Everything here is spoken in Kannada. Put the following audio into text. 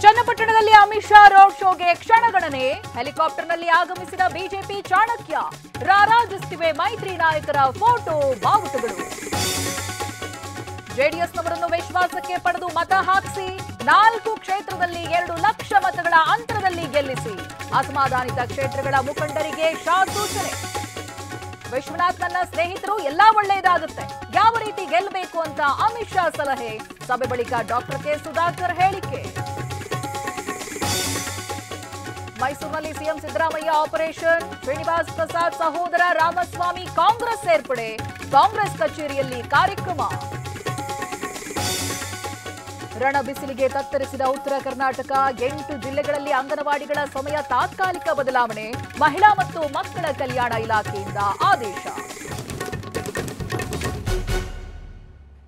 ಚನ್ನಪಟ್ಟಣದಲ್ಲಿ ಅಮಿತ್ ಶಾ ರೋಡ್ ಶೋಗೆ ಕ್ಷಣಗಣನೆ. ಹೆಲಿಕಾಪ್ಟರ್ನಲ್ಲಿ ಆಗಮಿಸಿದ ಬಿಜೆಪಿ ಚಾಣಕ್ಯ. ರಾರಾಜಿಸುತ್ತಿವೆ ಮೈತ್ರಿ ನಾಯಕರ ಫೋಟೋ ಬಾವುಟಗಳು. ಜೆಡಿಎಸ್ನವರನ್ನು ವಿಶ್ವಾಸಕ್ಕೆ ಪಡೆದು ಮತ ಹಾಕಿಸಿ 4 ಕ್ಷೇತ್ರದಲ್ಲಿ 2 ಲಕ್ಷ ಮತಗಳ ಅಂತರದಲ್ಲಿ ಗೆಲ್ಲಿಸಿ. ಅಸಮಾಧಾನಿತ ಕ್ಷೇತ್ರಗಳ ಮುಖಂಡರಿಗೆ ಶಾ ಸೂಚನೆ. ವಿಶ್ವನಾಥ್ ನನ್ನ ಸ್ನೇಹಿತರು ಎಲ್ಲಾ ಒಳ್ಳೆಯದಾಗುತ್ತೆ, ಯಾವ ರೀತಿ ಗೆಲ್ಲಬೇಕು ಅಂತ ಅಮಿತ್ ಶಾ ಸಲಹೆ. ಸಭೆ ಬಳಿಕ ಡಾಕ್ಟರ್ ಕೆ ಸುಧಾಕರ್ ಹೇಳಿಕೆ. ಮೈಸೂರಿನಲ್ಲಿ ಸಿಎಂ ಸಿದ್ದರಾಮಯ್ಯ ಆಪರೇಷನ್. ಶ್ರೀನಿವಾಸ್ ಪ್ರಸಾದ್ ಸಹೋದರ ರಾಮಸ್ವಾಮಿ ಕಾಂಗ್ರೆಸ್ ಸೇರ್ಪಡೆ. ಕಾಂಗ್ರೆಸ್ ಕಚೇರಿಯಲ್ಲಿ ಕಾರ್ಯಕ್ರಮ. ರಣ ಬಿಸಿಲಿಗೆ ತತ್ತರಿಸಿದ ಉತ್ತರ ಕರ್ನಾಟಕ. 8 ಜಿಲ್ಲೆಗಳಲ್ಲಿ ಅಂಗನವಾಡಿಗಳ ಸಮಯ ತಾತ್ಕಾಲಿಕ ಬದಲಾವಣೆ. ಮಹಿಳಾ ಮತ್ತು ಮಕ್ಕಳ ಕಲ್ಯಾಣ ಇಲಾಖೆಯಿಂದ ಆದೇಶ.